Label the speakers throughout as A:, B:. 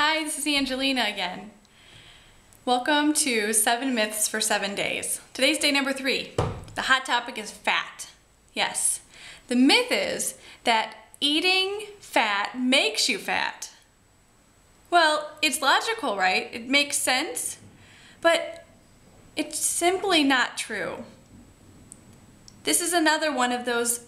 A: Hi, this is Angelina again. Welcome to 7 Myths for 7 Days. Today's day number 3. The hot topic is fat. Yes, the myth is that eating fat makes you fat. Well, it's logical, right? It makes sense, but it's simply not true. This is another one of those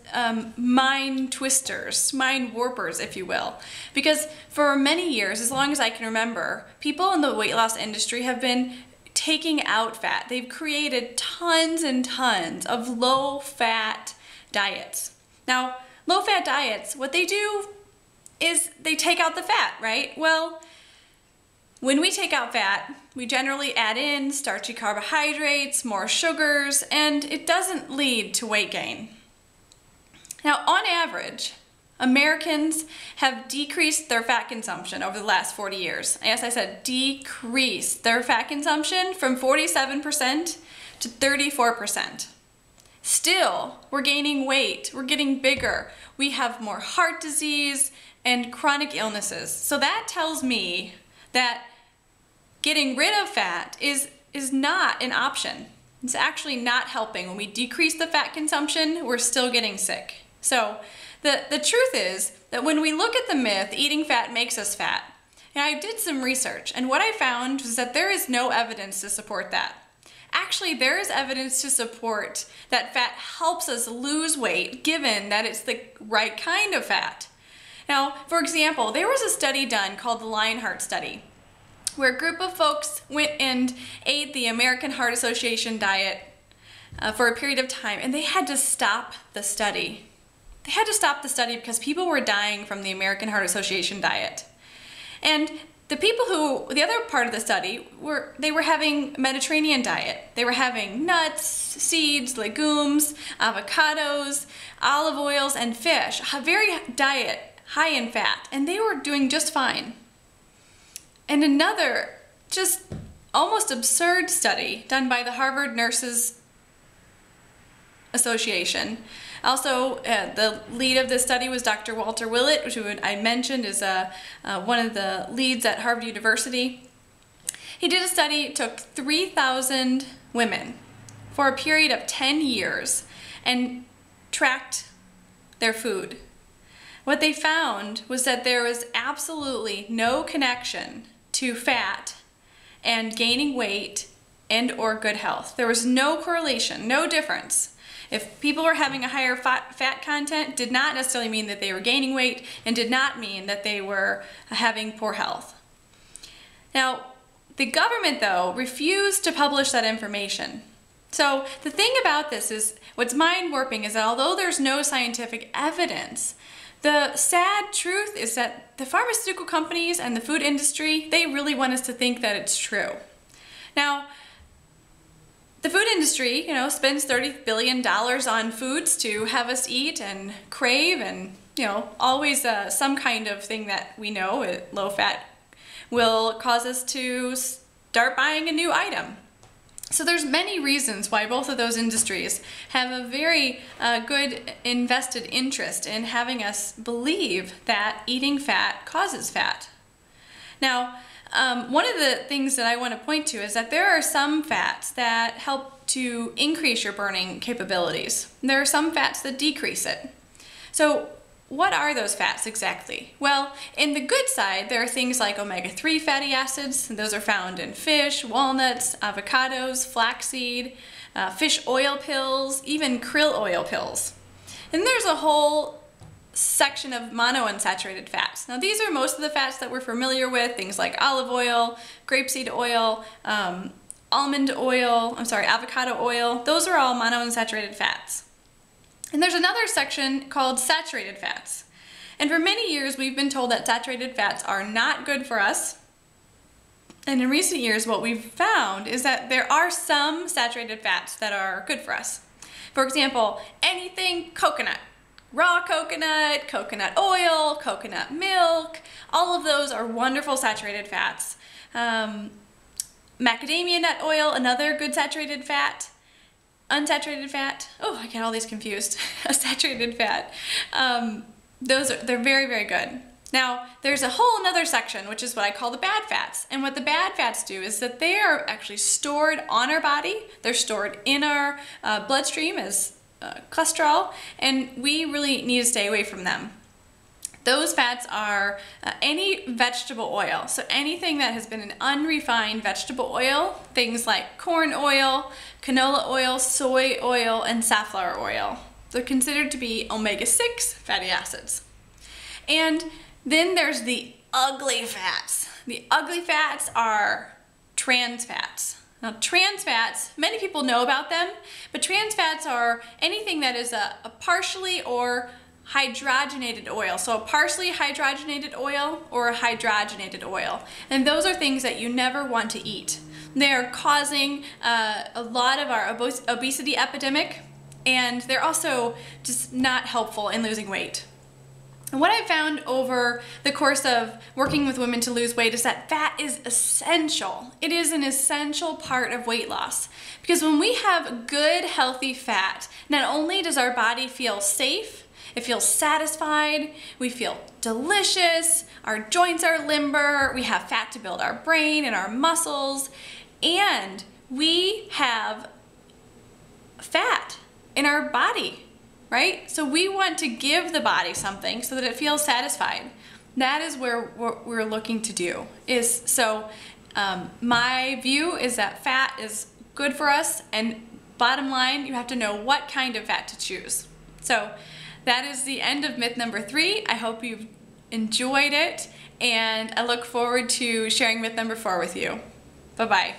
A: mind twisters, mind warpers, if you will. Because for many years, as long as I can remember, people in the weight loss industry have been taking out fat. They've created tons and tons of low-fat diets. Now, low-fat diets, what they do is they take out the fat, right? Well, when we take out fat, we generally add in starchy carbohydrates, more sugars, and it doesn't lead to weight gain. Now, on average, Americans have decreased their fat consumption over the last 40 years. As I said, decreased their fat consumption from 47% to 34%. Still, we're gaining weight, we're getting bigger, we have more heart disease and chronic illnesses. So that tells me that getting rid of fat is not an option. It's actually not helping. When we decrease the fat consumption, we're still getting sick. So the truth is that when we look at the myth, eating fat makes us fat, and I did some research, and what I found was that there is no evidence to support that. Actually, there is evidence to support that fat helps us lose weight, given that it's the right kind of fat. Now, for example, there was a study done called the Lionheart Study, where a group of folks went and ate the American Heart Association diet for a period of time, and they had to stop the study. They had to stop the study because people were dying from the American Heart Association diet. And the other part of the study they were having Mediterranean diet. They were having nuts, seeds, legumes, avocados, olive oils, and fish. A very diet high in fat, and they were doing just fine. And another just almost absurd study done by the Harvard Nurses Association. Also, the lead of this study was Dr. Walter Willett, who I mentioned is one of the leads at Harvard University. He did a study, took 3,000 women for a period of 10 years and tracked their food. What they found was that there was absolutely no connection to fat and gaining weight and or good health. There was no correlation, no difference. If people were having a higher fat content, did not necessarily mean that they were gaining weight and did not mean that they were having poor health. Now, the government, though, refused to publish that information. So the thing about this is, what's mind-warping is that although there's no scientific evidence, the sad truth is that the pharmaceutical companies and the food industry, they really want us to think that it's true. Now, the food industry, spends $30 billion on foods to have us eat and crave, and, always some kind of thing that we know, low fat, will cause us to start buying a new item. So there's many reasons why both of those industries have a very good invested interest in having us believe that eating fat causes fat. Now, one of the things that I want to point to is that there are some fats that help to increase your burning capabilities. There are some fats that decrease it. So what are those fats exactly? Well, in the good side, there are things like omega-3 fatty acids. Those are found in fish, walnuts, avocados, flaxseed, fish oil pills, even krill oil pills. And there's a whole section of monounsaturated fats. Now, these are most of the fats that we're familiar with, things like olive oil, grapeseed oil, avocado oil. Those are all monounsaturated fats. And there's another section called saturated fats. And for many years, we've been told that saturated fats are not good for us. And in recent years, what we've found is that there are some saturated fats that are good for us. For example, anything coconut, raw coconut, coconut oil, coconut milk, all of those are wonderful saturated fats. Macadamia nut oil, another good saturated fat. Unsaturated fat, I get all these confused. A saturated fat, they're very, very good. Now, there's a whole nother section, which is what I call the bad fats. And what the bad fats do is that they are actually stored on our body. They're stored in our bloodstream as cholesterol, and we really need to stay away from them. Those fats are any vegetable oil. So anything that has been an unrefined vegetable oil, things like corn oil, canola oil, soy oil, and safflower oil. They're considered to be omega-6 fatty acids. And then there's the ugly fats. The ugly fats are trans fats. Now, trans fats, many people know about them, but trans fats are anything that is a partially or hydrogenated oil. So a partially hydrogenated oil or a hydrogenated oil. And those are things that you never want to eat. They're causing a lot of our obesity epidemic, and they're also just not helpful in losing weight. And what I found over the course of working with women to lose weight is that fat is essential. It is an essential part of weight loss. Because when we have good, healthy fat, not only does our body feel safe, it feels satisfied, we feel delicious, our joints are limber, we have fat to build our brain and our muscles, and we have fat in our body. Right? So we want to give the body something so that it feels satisfied. That is what we're looking to do. My view is that fat is good for us, and bottom line, you have to know what kind of fat to choose. So that is the end of myth number 3. I hope you've enjoyed it, and I look forward to sharing myth number 4 with you. Bye-bye.